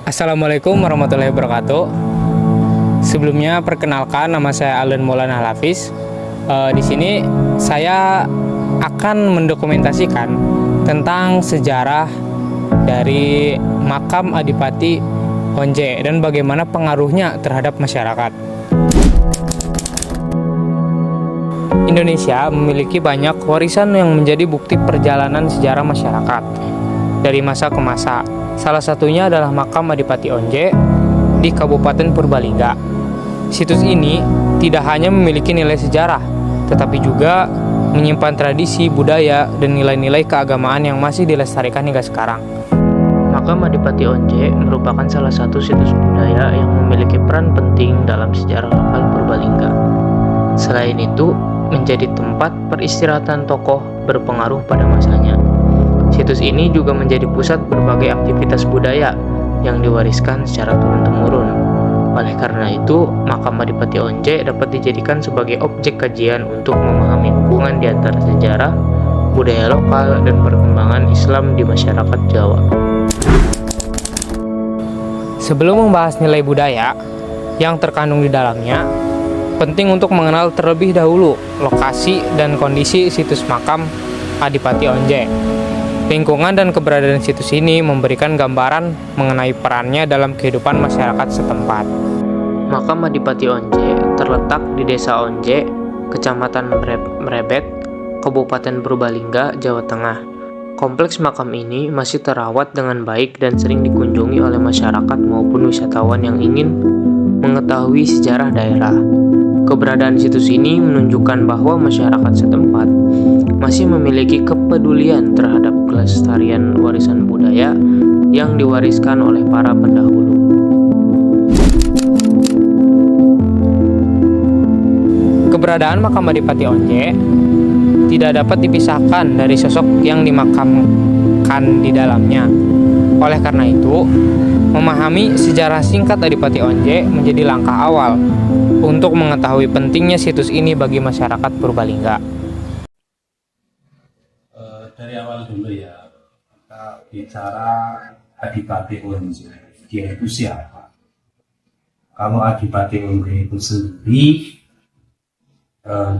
Assalamualaikum warahmatullahi wabarakatuh. Sebelumnya perkenalkan, nama saya Alun Maulana Hafiz. Di sini saya akan mendokumentasikan tentang sejarah dari makam Adipati Onje dan bagaimana pengaruhnya terhadap masyarakat. Indonesia memiliki banyak warisan yang menjadi bukti perjalanan sejarah masyarakat dari masa ke masa. Salah satunya adalah makam Adipati Onje di Kabupaten Purbalingga. Situs ini tidak hanya memiliki nilai sejarah, tetapi juga menyimpan tradisi, budaya, dan nilai-nilai keagamaan yang masih dilestarikan hingga sekarang. Makam Adipati Onje merupakan salah satu situs budaya yang memiliki peran penting dalam sejarah lokal Purbalingga. Selain itu, menjadi tempat peristirahatan tokoh berpengaruh pada masanya. Situs ini juga menjadi pusat berbagai aktivitas budaya yang diwariskan secara turun-temurun. Oleh karena itu, makam Adipati Onje dapat dijadikan sebagai objek kajian untuk memahami hubungan di antara sejarah, budaya lokal, dan perkembangan Islam di masyarakat Jawa. Sebelum membahas nilai budaya yang terkandung di dalamnya, penting untuk mengenal terlebih dahulu lokasi dan kondisi situs makam Adipati Onje. Lingkungan dan keberadaan situs ini memberikan gambaran mengenai perannya dalam kehidupan masyarakat setempat. Makam Adipati Onje terletak di Desa Onje, Kecamatan Merebet, Kabupaten Purbalingga, Jawa Tengah. Kompleks makam ini masih terawat dengan baik dan sering dikunjungi oleh masyarakat maupun wisatawan yang ingin mengetahui sejarah daerah. Keberadaan situs ini menunjukkan bahwa masyarakat setempat masih memiliki kepedulian terhadap kelestarian warisan budaya yang diwariskan oleh para pendahulu. Keberadaan makam Adipati Onje tidak dapat dipisahkan dari sosok yang dimakamkan di dalamnya. Oleh karena itu, memahami sejarah singkat Adipati Onje menjadi langkah awal untuk mengetahui pentingnya situs ini bagi masyarakat Purbalingga. Dari awal dulu ya, kita bicara Adipati Onje. Dia itu siapa? Kalau Adipati Onje itu sendiri,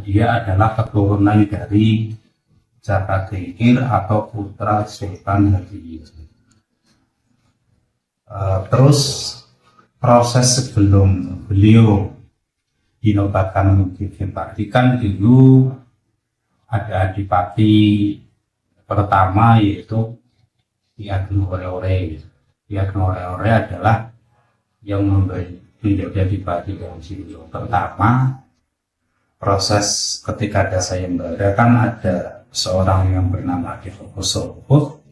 dia adalah keturunan dari Jakatingkir atau putra Sultan Hadiwijaya. Terus proses sebelum beliau dinobatkan menjadi adipati kan dulu ada adipati pertama yaitu Ki Ageng Ore-Ore. Ki Ageng Ore-Ore adalah yang menjadi adipati yang pertama. Proses ketika ada sayembara kan ada seorang yang bernama Ki Fokusopo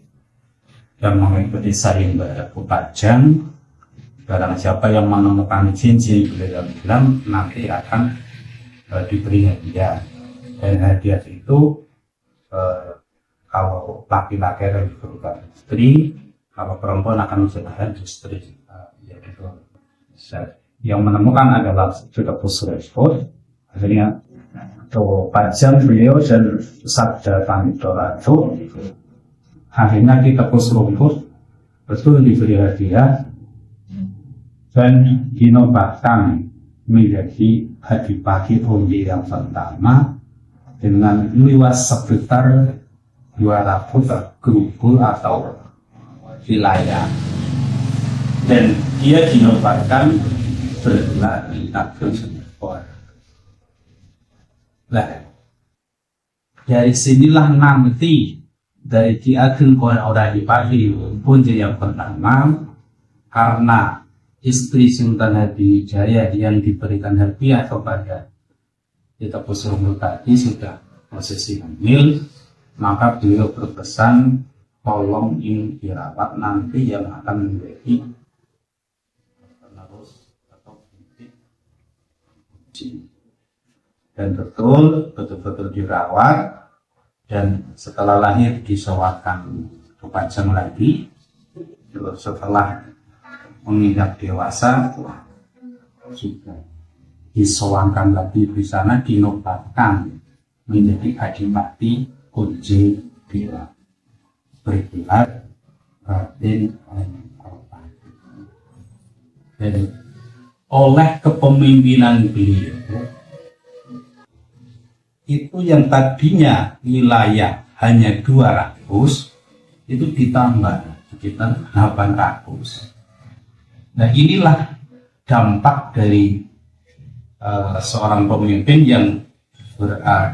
yang mengikuti sayembara Pupajang. Barang siapa yang menemukan cincin beliau bilang nanti akan diberi hadiah, dan hadiah itu kalau laki-laki akan diberikan istri, kalau perempuan akan diberikan istri. Yaitu yang menemukan adalah sudah Pusrespot. Akhirnya Pajang beliau dan Sabda Panitoratu akhirnya kita Pusrumput betul diberi hadiah dan dinobatkan menjadi Adipati Onje yang pertama dengan luas sekitar 200 grubul atau wilayah, dan dia dinobatkan bergelar Ageng Senepor. Nah, dari sinilah nanti dari Ki Ageng Adipati Onje yang pertama, karena istri Sultan Hadiwijaya yang diberikan hadiah kepada kita Pusrumput tadi sudah posisi hamil, maka beliau berpesan tolong ini dirawat, nanti yang akan menjadi penerus atau bintik. Dan betul-betul dirawat, dan setelah lahir disowakan ke Pajang lagi. Setelah menginjak dewasa sudah disowankan lagi di sana, dinobatkan menjadi Adipati Onje bergelar Raden Dan oleh kepemimpinan beliau itu yang tadinya wilayah hanya 200 itu ditambah sekitar 800. Nah, inilah dampak dari seorang pemimpin yang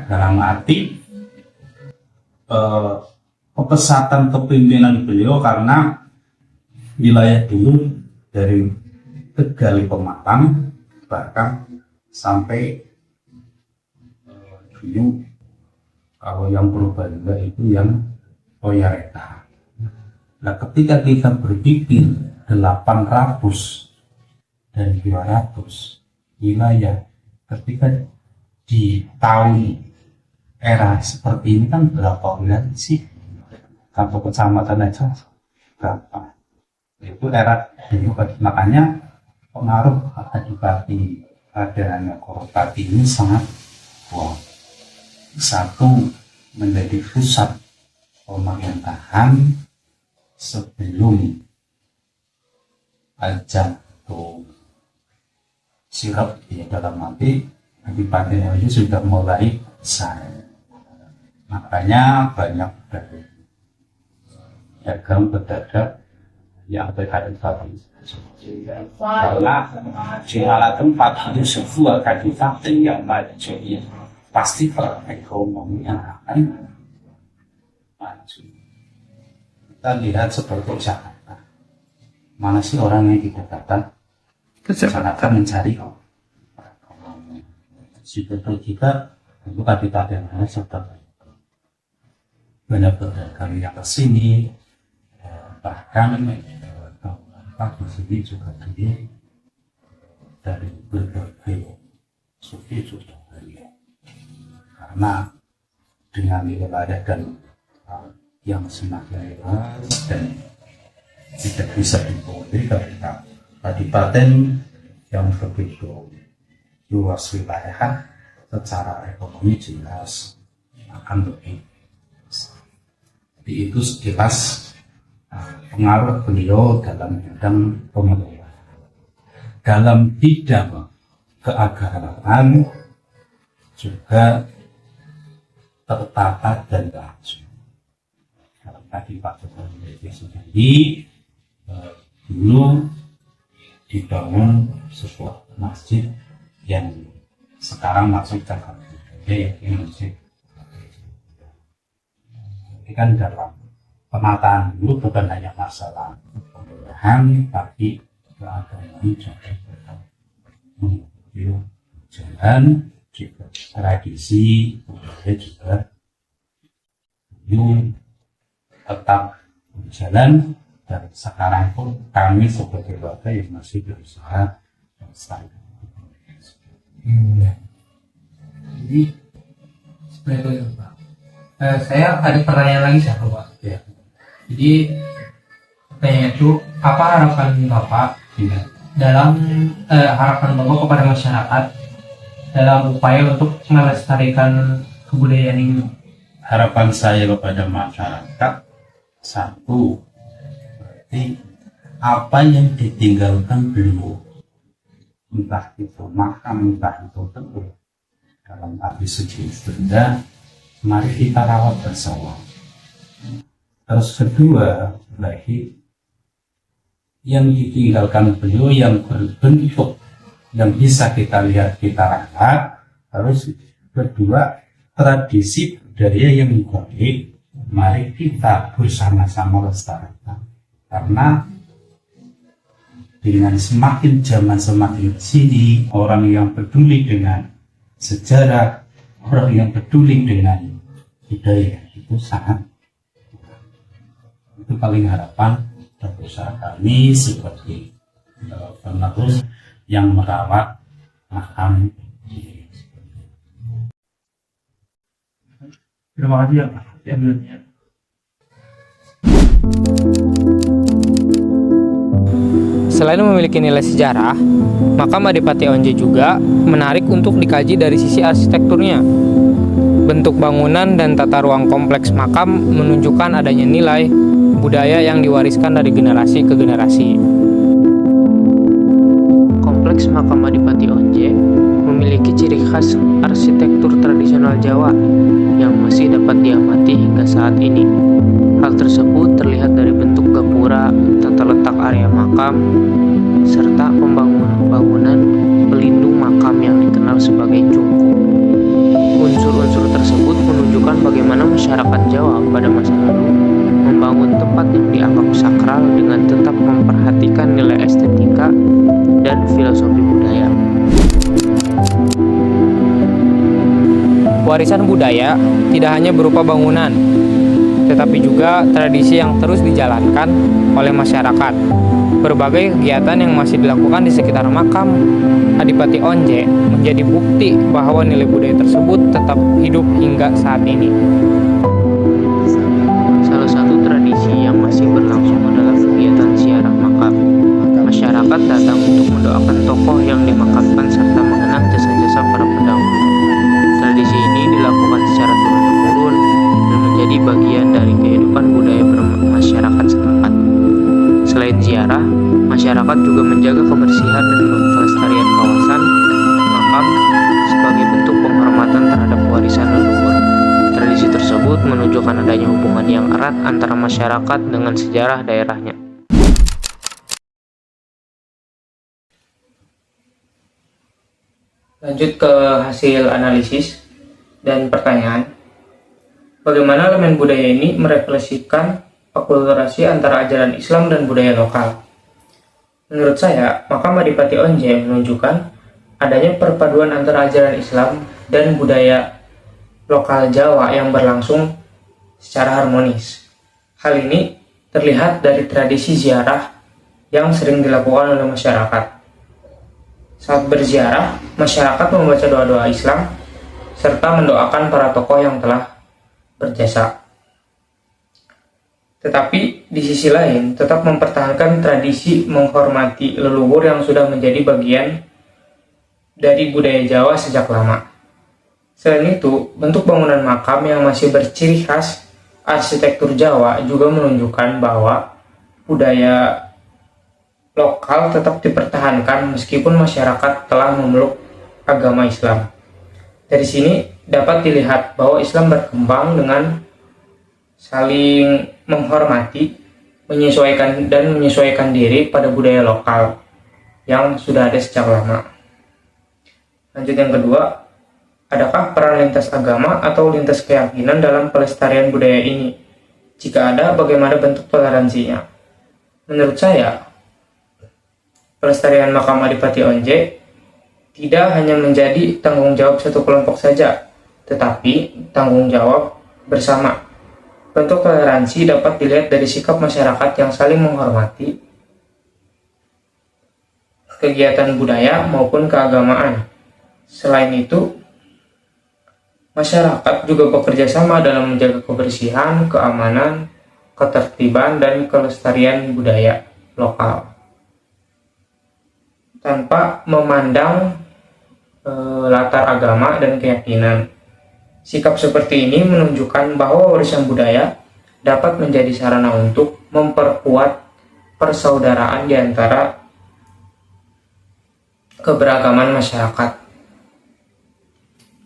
dalam arti kepesatan kepemimpinan beliau, karena wilayah dulu dari Tegal Pematang bahkan sampai dulu kalau yang Purbalingga itu yang Toyareta. Nah, ketika kita berpikir 800 dan 200 wilayah, ketika di tahun era seperti ini kan berapa wilayah sih? Satu kecamatan aja berapa? Itu era dulu, makanya pengaruh adipati pada Kortati ini sangat kuat. Satu, menjadi pusat pemerintahan sebelum jatuh sirap di dalam arti Adipati ini sudah mulai besar. Makanya banyak dari dagang pedagang yang terkait tadi, karena di ala tempat itu sebuah kabupaten yang maju, pasti perekonomian akan maju. Kita lihat seperti Jakarta, mana sih orang yang tidak datang ke Jakarta mencari perekonomian? Seperti kita itu kabupaten mana seperti banyak pedagang yang kesini, bahkan di sini juga dari berbagai suku sudah banyak. Karena dengan wilayah dan yang semakin luas dan tidak bisa dipungkiri, ketika kabupaten yang begitu luas wilayah secara ekonomi jelas akan lebih. Jadi itu sekilas pengaruh beliau dalam bidang pemerintahan. Dalam bidang keagamaan juga tertata dan langsung. Kalau tadi Pak Jokowi sendiri dulu dibangun sebuah masjid yang sekarang masuk cagar budaya, yaitu masjid. Ini kan dalam penataan dulu bukan hanya masalah pemerintahan, tapi keagamaan juga menuju jalan, juga tradisi budaya juga itu tetap berjalan. Dan sekarang pun kami sebagai warga yang masih berusaha melestarikan. Jadi seperti itu ya Pak. Saya ada pertanyaan lagi sih Pak. Ya. Jadi pertanyaan itu, apa harapan Bapak dalam harapan Bapak kepada masyarakat dalam upaya untuk melestarikan kebudayaan ini? Harapan saya kepada masyarakat, satu, berarti apa yang ditinggalkan beliau, entah itu makam, entah itu telur, dalam arti segi benda, mari kita rawat bersama. Terus kedua, lagi yang ditinggalkan beliau yang berbentuk yang bisa kita lihat, kita rawat. Terus kedua, tradisi budaya yang baik, mari kita bersama-sama lestarikan. Karena dengan semakin zaman semakin sini, orang yang peduli dengan sejarah, orang yang peduli dengan budaya itu sangat. Itu paling harapan dan usaha kami sebagai penerus yang merawat makam. Terima kasih ya Pak. Selain memiliki nilai sejarah, makam Adipati Onje juga menarik untuk dikaji dari sisi arsitekturnya. Bentuk bangunan dan tata ruang kompleks makam menunjukkan adanya nilai budaya yang diwariskan dari generasi ke generasi. Kompleks Makam Adipati Onje memiliki ciri khas arsitektur tradisional Jawa yang masih dapat diamati hingga saat ini. Hal tersebut terlihat dari bentuk gapura, tata letak area makam, serta pembangunan pelindung makam yang dikenal sebagai cungkup. Unsur-unsur tersebut menunjukkan bagaimana masyarakat Jawa pada masa lalu membangun tempat yang dianggap sakral dengan tetap memperhatikan nilai estetika dan filosofi budaya. Warisan budaya tidak hanya berupa bangunan, tetapi juga tradisi yang terus dijalankan oleh masyarakat. Berbagai kegiatan yang masih dilakukan di sekitar makam Adipati Onje menjadi bukti bahwa nilai budaya tersebut tetap hidup hingga saat ini. Salah satu tradisi yang masih berlangsung adalah kegiatan ziarah makam. Masyarakat datang untuk mendoakan tokoh yang dimakamkan serta mengenang jasa-jasa para pendahulu. Tradisi ini dilakukan secara turun-temurun dan menjadi bagian dari kehidupan budaya bermasyarakat setempat. Selain ziarah, masyarakat juga menjaga kebersihan dan kelestarian kawasan makam sebagai bentuk penghormatan terhadap warisan leluhur. Tradisi tersebut menunjukkan adanya hubungan yang erat antara masyarakat dengan sejarah daerahnya. Lanjut ke hasil analisis dan pertanyaan. Bagaimana elemen budaya ini merefleksikan akulturasi antara ajaran Islam dan budaya lokal? Menurut saya, makam Adipati Onje menunjukkan adanya perpaduan antara ajaran Islam dan budaya lokal Jawa yang berlangsung secara harmonis. Hal ini terlihat dari tradisi ziarah yang sering dilakukan oleh masyarakat. Saat berziarah, masyarakat membaca doa-doa Islam serta mendoakan para tokoh yang telah berjasa. Tetapi di sisi lain tetap mempertahankan tradisi menghormati leluhur yang sudah menjadi bagian dari budaya Jawa sejak lama. Selain itu, bentuk bangunan makam yang masih berciri khas arsitektur Jawa juga menunjukkan bahwa budaya lokal tetap dipertahankan meskipun masyarakat telah memeluk agama Islam. Dari sini dapat dilihat bahwa Islam berkembang dengan saling menghormati, menyesuaikan diri pada budaya lokal yang sudah ada sejak lama. Lanjut yang kedua, adakah peran lintas agama atau lintas keyakinan dalam pelestarian budaya ini? Jika ada, bagaimana bentuk toleransinya? Menurut saya, pelestarian makam Adipati Onje tidak hanya menjadi tanggung jawab satu kelompok saja, tetapi tanggung jawab bersama. Bentuk toleransi dapat dilihat dari sikap masyarakat yang saling menghormati kegiatan budaya maupun keagamaan. Selain itu, masyarakat juga bekerja sama dalam menjaga kebersihan, keamanan, ketertiban, dan kelestarian budaya lokal tanpa memandang latar agama dan keyakinan. Sikap seperti ini menunjukkan bahwa warisan budaya dapat menjadi sarana untuk memperkuat persaudaraan di antara keberagaman masyarakat.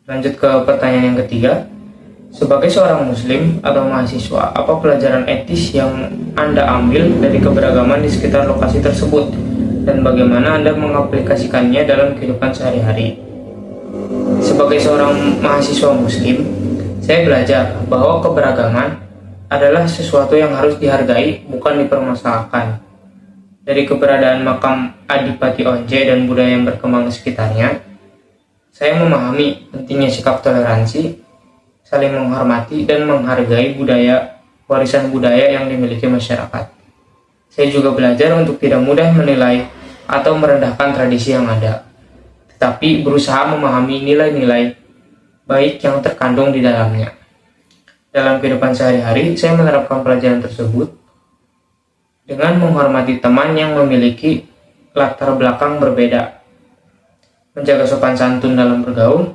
Lanjut ke pertanyaan yang ketiga. Sebagai seorang muslim atau mahasiswa, apa pelajaran etis yang Anda ambil dari keberagaman di sekitar lokasi tersebut? Dan bagaimana Anda mengaplikasikannya dalam kehidupan sehari-hari? Sebagai seorang mahasiswa muslim, saya belajar bahwa keberagaman adalah sesuatu yang harus dihargai, bukan dipermasalahkan. Dari keberadaan makam Adipati Onje dan budaya yang berkembang di sekitarnya, saya memahami pentingnya sikap toleransi, saling menghormati, dan menghargai warisan budaya yang dimiliki masyarakat. Saya juga belajar untuk tidak mudah menilai atau merendahkan tradisi yang ada, tetapi berusaha memahami nilai-nilai baik yang terkandung di dalamnya. Dalam kehidupan sehari-hari, saya menerapkan pelajaran tersebut dengan menghormati teman yang memiliki latar belakang berbeda, menjaga sopan santun dalam bergaul,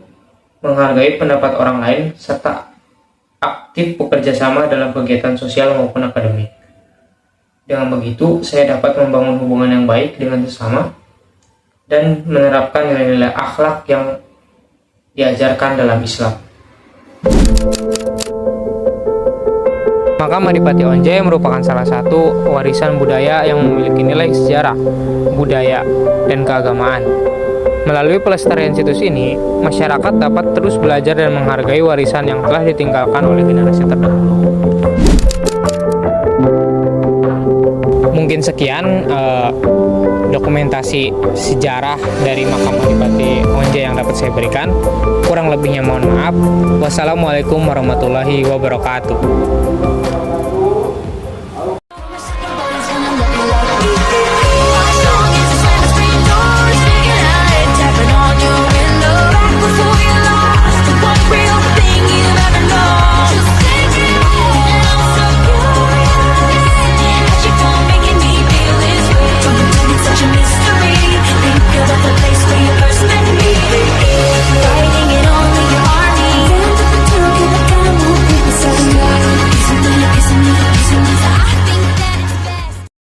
menghargai pendapat orang lain, serta aktif bekerja sama dalam kegiatan sosial maupun akademik. Dengan begitu, saya dapat membangun hubungan yang baik dengan sesama dan menerapkan nilai-nilai akhlak yang diajarkan dalam Islam. Makam Adipati Onje merupakan salah satu warisan budaya yang memiliki nilai sejarah, budaya, dan keagamaan. Melalui pelestarian situs ini, masyarakat dapat terus belajar dan menghargai warisan yang telah ditinggalkan oleh generasi terdahulu. Mungkin sekian dokumentasi sejarah dari makam Adipati Onje yang dapat saya berikan. Kurang lebihnya mohon maaf. Wassalamualaikum warahmatullahi wabarakatuh.